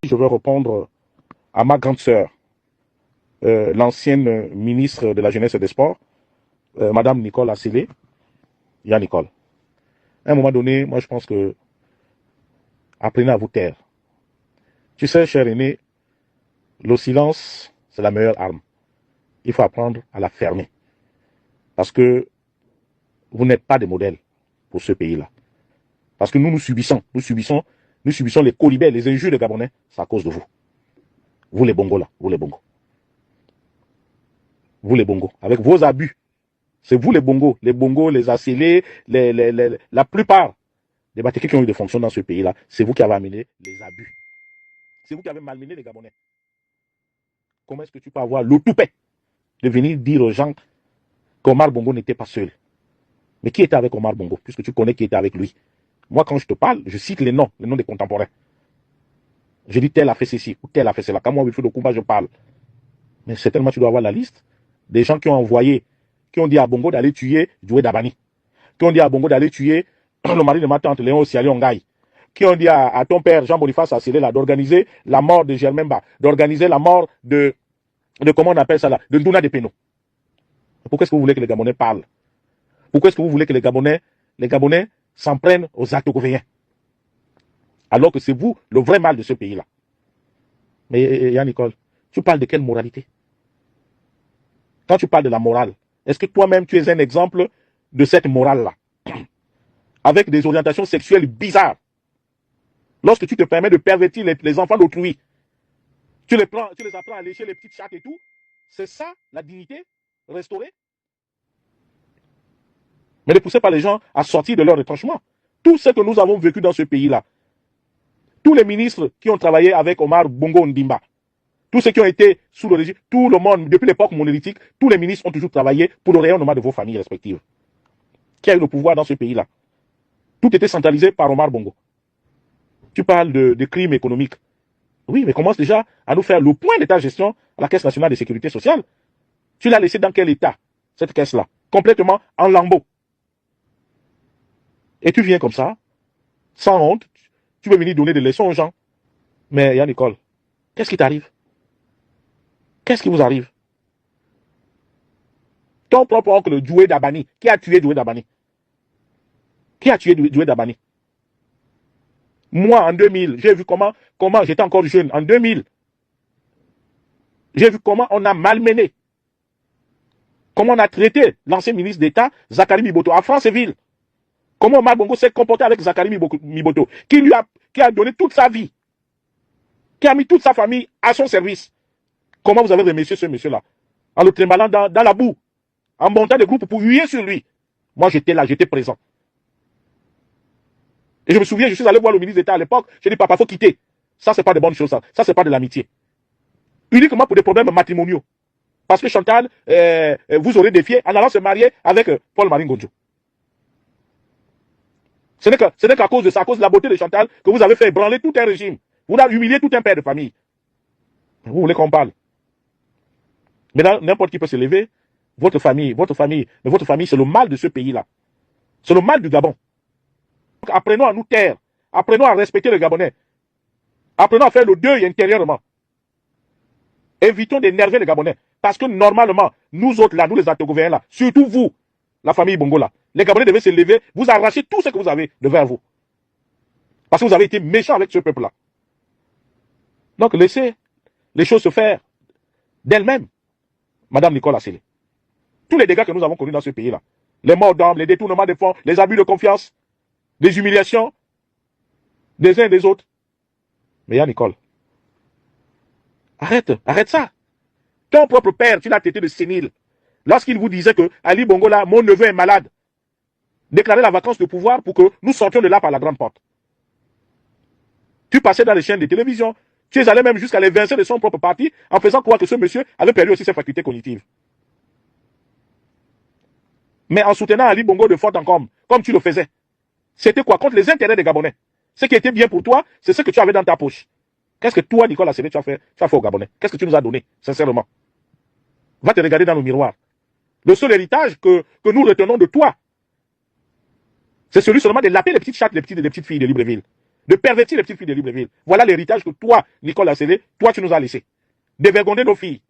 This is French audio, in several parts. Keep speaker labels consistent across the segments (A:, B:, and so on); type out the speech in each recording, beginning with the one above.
A: Je vais répondre à ma grande sœur, l'ancienne ministre de la Jeunesse et des Sports, Madame Nicole Assélé. Il y a Nicole. À un moment donné, moi je pense que apprenez à vous taire. Tu sais, cher aîné, le silence, c'est la meilleure arme. Il faut apprendre à la fermer. Parce que vous n'êtes pas des modèles pour ce pays-là. Parce que nous subissons les colibets, les injures des Gabonais, c'est à cause de vous. Vous les bongos là, vous les bongos. Vous les bongos, avec vos abus. C'est vous les bongos, les acélés, la plupart des bâtiments qui ont eu des fonctions dans ce pays-là, c'est vous qui avez amené les abus. C'est vous qui avez malmené les Gabonais. Comment est-ce que tu peux avoir l'autoupet de venir dire aux gens qu'Omar Bongo n'était pas seul? Mais qui était avec Omar Bongo, puisque tu connais qui était avec lui? Moi, quand je te parle, je cite les noms des contemporains. Je dis tel a fait ceci ou tel a fait cela. Quand moi, Wilfried Okumba, je parle. Mais certainement, tu dois avoir la liste des gens qui ont envoyé, qui ont dit à Bongo d'aller tuer Doué Dabani, qui ont dit à Bongo d'aller tuer le mari de ma tante Léon Osiali Ongaï, qui ont dit à ton père Jean-Boniface Assélé d'organiser la mort de Germain Ba, d'organiser la mort de comment on appelle ça là, de Ndouna Depeno. Pourquoi est-ce que vous voulez que les Gabonais parlent? Pourquoi est-ce que vous voulez que les Gabonais s'en prennent aux Atogovéens? Alors que c'est vous le vrai mal de ce pays-là. Mais Yann Nicole, tu parles de quelle moralité? Quand tu parles de la morale, est-ce que toi-même tu es un exemple de cette morale-là? Avec des orientations sexuelles bizarres. Lorsque tu te permets de pervertir les enfants d'autrui, tu les apprends à lécher les petites chattes et tout, c'est ça la dignité restaurée? Mais ne poussez pas les gens à sortir de leur retranchement. Tout ce que nous avons vécu dans ce pays-là, tous les ministres qui ont travaillé avec Omar Bongo Ndimba, tous ceux qui ont été sous le régime, tout le monde, depuis l'époque monolithique, tous les ministres ont toujours travaillé pour le rayonnement de vos familles respectives. Qui a eu le pouvoir dans ce pays-là? Tout était centralisé par Omar Bongo. Tu parles de crimes économiques. Oui, mais commence déjà à nous faire le point de ta gestion à la Caisse nationale de sécurité sociale. Tu l'as laissé dans quel état, cette caisse-là? Complètement en lambeaux. Et tu viens comme ça, sans honte, tu veux venir donner des leçons aux gens. Mais Yann Nicole, qu'est-ce qui t'arrive? Qu'est-ce qui vous arrive? Ton propre oncle Doué Dabani, qui a tué Doué Dabani? Qui a tué Doué Dabani? Moi, en 2000, j'ai vu comment j'étais encore jeune, en 2000, j'ai vu comment on a malmené, comment on a traité l'ancien ministre d'État, Zakari Miboto, à Franceville. Comment Omar Bongo s'est comporté avec Zakari Miboto, qui a donné toute sa vie, qui a mis toute sa famille à son service. Comment vous avez remercié ce monsieur-là? En le trimballant dans la boue, en montant des groupes pour huer sur lui. Moi, j'étais là, j'étais présent. Et je me souviens, je suis allé voir le ministre d'État à l'époque, j'ai dit, papa, il faut quitter. Ça, c'est pas de bonnes choses, ça c'est pas de l'amitié. Uniquement pour des problèmes matrimoniaux. Parce que Chantal, vous aurez défié en allant se marier avec Paul-Marie Ngonjo. Ce n'est qu'à cause de ça, à cause de la beauté de Chantal, que vous avez fait ébranler tout un régime. Vous avez humilié tout un père de famille. Vous voulez qu'on parle? Maintenant, n'importe qui peut se lever. Votre famille, c'est le mal de ce pays-là. C'est le mal du Gabon. Donc, apprenons à nous taire. Apprenons à respecter les Gabonais. Apprenons à faire le deuil intérieurement. Évitons d'énerver les Gabonais. Parce que normalement, nous autres là, nous les Atogovéens là, surtout vous, la famille Bongo là, les Gabonais devaient se lever, vous arracher tout ce que vous avez devant vous. Parce que vous avez été méchants avec ce peuple-là. Donc laissez les choses se faire d'elles-mêmes. Madame Nicole Assélé. Tous les dégâts que nous avons connus dans ce pays-là, les morts d'hommes, les détournements de fonds, les abus de confiance, les humiliations des uns et des autres. Mais Yann Nicole, arrête ça. Ton propre père, tu l'as traité de sénile. Lorsqu'il vous disait que Ali Bongo là, mon neveu est malade, déclarez la vacance de pouvoir pour que nous sortions de là par la grande porte. Tu passais dans les chaînes de télévision, tu es allé même jusqu'à l'évincer de son propre parti en faisant croire que ce monsieur avait perdu aussi ses facultés cognitives. Mais en soutenant Ali Bongo de fort en comble, comme tu le faisais, c'était quoi? Contre les intérêts des Gabonais. Ce qui était bien pour toi, c'est ce que tu avais dans ta poche. Qu'est-ce que toi, Nicole Assélé, tu as fait aux Gabonais? Qu'est-ce que tu nous as donné, sincèrement? Va te regarder dans le miroir. Le seul héritage que nous retenons de toi, c'est celui seulement de laper les petites chattes, les petites filles de Libreville. de pervertir les petites filles de Libreville. Voilà l'héritage que toi, Nicolas Assélé, toi, tu nous as laissé. Dévergonder nos filles.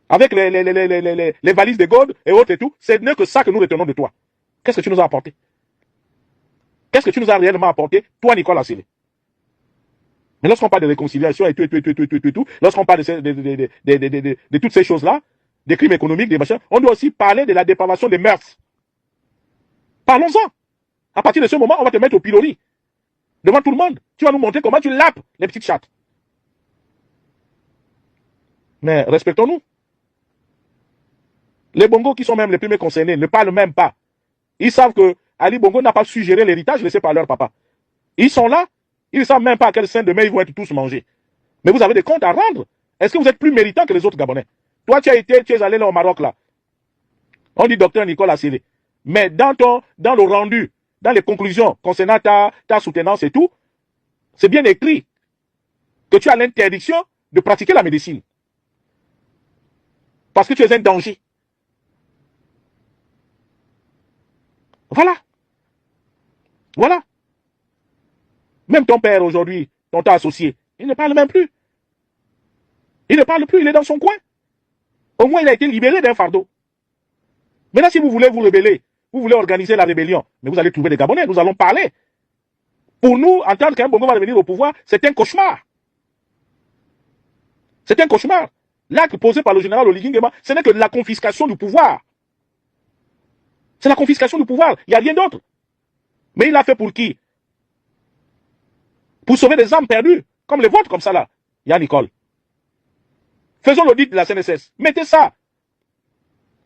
A: Avec les valises de God et autres et tout, ce n'est que ça que nous retenons de toi. Qu'est-ce que tu nous as apporté? Qu'est-ce que tu nous as réellement apporté, toi, Nicolas Assélé? Mais lorsqu'on parle de réconciliation et tout, lorsqu'on parle de toutes ces choses-là, des crimes économiques, des machins, on doit aussi parler de la dépravation des mœurs. Parlons-en. À partir de ce moment, on va te mettre au pilori. Devant tout le monde. Tu vas nous montrer comment tu lapes les petites chattes. Mais respectons-nous. Les Bongos qui sont même les premiers concernés ne parlent même pas. Ils savent que Ali Bongo n'a pas su gérer l'héritage laissé par leur papa. Ils sont là, ils ne savent même pas à quel sein de main ils vont être tous mangés. Mais vous avez des comptes à rendre. Est-ce que vous êtes plus méritant que les autres Gabonais? Toi, tu es allé là au Maroc, là. On dit docteur Nicolas Assélé. Mais dans le rendu, dans les conclusions concernant ta soutenance et tout, c'est bien écrit que tu as l'interdiction de pratiquer la médecine. Parce que tu es un danger. Voilà. Voilà. Même ton père aujourd'hui, ton associé, il ne parle même plus. Il ne parle plus, il est dans son coin. Au moins, il a été libéré d'un fardeau. Maintenant, si vous voulez vous rebeller, vous voulez organiser la rébellion, mais vous allez trouver des Gabonais, nous allons parler. Pour nous, entendre qu'un Bongo va revenir au pouvoir, c'est un cauchemar. C'est un cauchemar. L'acte posé par le général Oligui Nguema, ce n'est que la confiscation du pouvoir. C'est la confiscation du pouvoir. Il n'y a rien d'autre. Mais il l'a fait pour qui? Pour sauver des âmes perdues, comme les vôtres, comme ça là. Yann Nicole. Faisons l'audit de la CNSS. Mettez ça.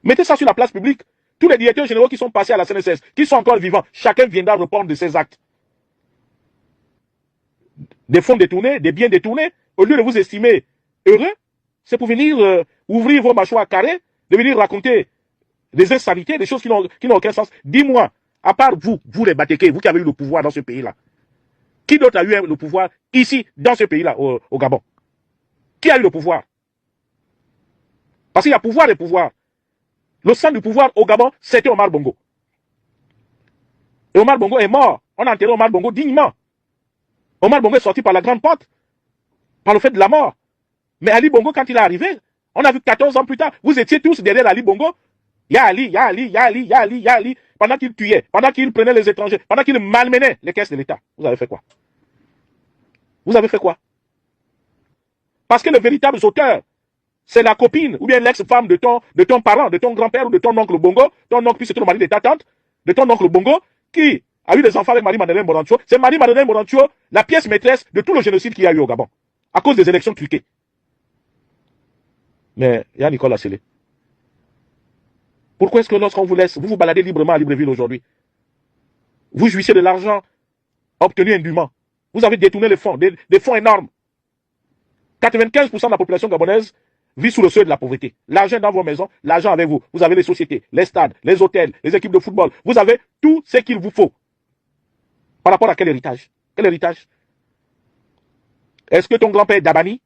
A: Mettez ça sur la place publique. Tous les directeurs généraux qui sont passés à la CNSS, qui sont encore vivants, chacun viendra répondre de ses actes. Des fonds détournés, des biens détournés, au lieu de vous estimer heureux, c'est pour venir ouvrir vos mâchoires carrées, de venir raconter des insanités, des choses qui n'ont aucun sens. Dis-moi, à part vous les Batéké, vous qui avez eu le pouvoir dans ce pays-là, qui d'autre a eu le pouvoir ici, dans ce pays-là, au Gabon? Qui a eu le pouvoir? Parce qu'il y a pouvoir et pouvoir. Le centre du pouvoir au Gabon, c'était Omar Bongo. Et Omar Bongo est mort. On a enterré Omar Bongo dignement. Omar Bongo est sorti par la grande porte, par le fait de la mort. Mais Ali Bongo, quand il est arrivé, on a vu 14 ans plus tard, vous étiez tous derrière Ali Bongo. Ya Ali, ya Ali, ya Ali, ya Ali, ya Ali. Pendant qu'il tuait, pendant qu'il prenait les étrangers, pendant qu'il malmenait les caisses de l'État. Vous avez fait quoi? Vous avez fait quoi? Parce que le véritable auteur, c'est la copine ou bien l'ex-femme de ton parent, de ton grand-père ou de ton oncle Bongo, ton oncle puis c'était le mari de ta tante, de ton oncle Bongo, qui a eu des enfants avec Marie-Madeleine Morancho. C'est Marie-Madeleine Morancho, la pièce maîtresse de tout le génocide qu'il y a eu au Gabon, à cause des élections truquées. Mais il y a Nicolas Assélé. Pourquoi est-ce que lorsqu'on vous laisse, vous vous baladez librement à Libreville aujourd'hui, vous jouissez de l'argent obtenu indûment, vous avez détourné les fonds, des fonds énormes. 95% de la population gabonaise vit sous le seuil de la pauvreté. L'argent dans vos maisons, l'argent avec vous. Vous avez les sociétés, les stades, les hôtels, les équipes de football. Vous avez tout ce qu'il vous faut. Par rapport à quel héritage? Quel héritage? Est-ce que ton grand-père Dabani,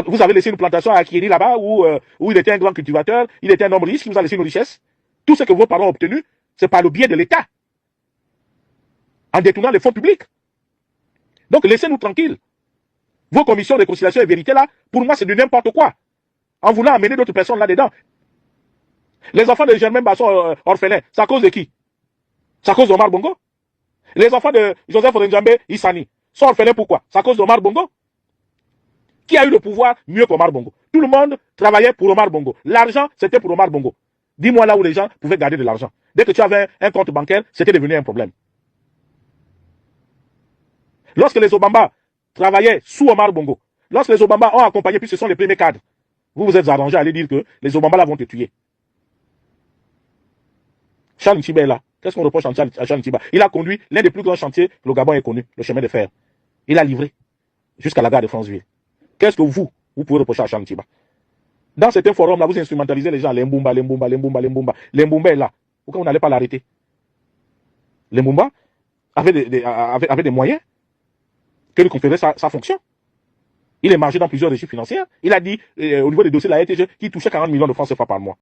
A: vous avez laissé une plantation à Akiri là-bas où il était un grand cultivateur, il était un homme riche, qui vous a laissé une richesse? Tout ce que vos parents ont obtenu, c'est par le biais de l'État. En détournant les fonds publics. Donc laissez-nous tranquilles. Vos commissions de conciliation et vérité là, pour moi c'est de n'importe quoi. En voulant amener d'autres personnes là-dedans. Les enfants de Germain Basson orphelins, c'est à cause de qui? C'est à cause d'Omar Bongo? Les enfants de Joseph Orenjambe Issani sont orphelins pourquoi? C'est à cause d'Omar Bongo? Qui a eu le pouvoir mieux qu'Omar Bongo? Tout le monde travaillait pour Omar Bongo. L'argent, c'était pour Omar Bongo. Dis-moi là où les gens pouvaient garder de l'argent. Dès que tu avais un compte bancaire, c'était devenu un problème. Lorsque les Obama travaillaient sous Omar Bongo, lorsque les Obama ont accompagné, puis ce sont les premiers cadres, vous vous êtes arrangés à aller dire que les Obama là vont te tuer. Charles Ntibé est là. Qu'est-ce qu'on reproche à Charles Ntibé? Il a conduit l'un des plus grands chantiers que le Gabon ait connu, le chemin de fer. Il a livré jusqu'à la gare de Franceville. Qu'est-ce que vous pouvez reprocher à Charles Ntibé? Dans certains forums là, vous instrumentalisez les gens, l'Embumba. L'Embumba est là. Pourquoi vous n'allez pas l'arrêter? L'Embumba avait des moyens que lui conférait sa fonction. Il est margé dans plusieurs régies financières. Il a dit, au niveau des dossiers de la RTG, qu'il touchait 40 millions de francs CFA par mois.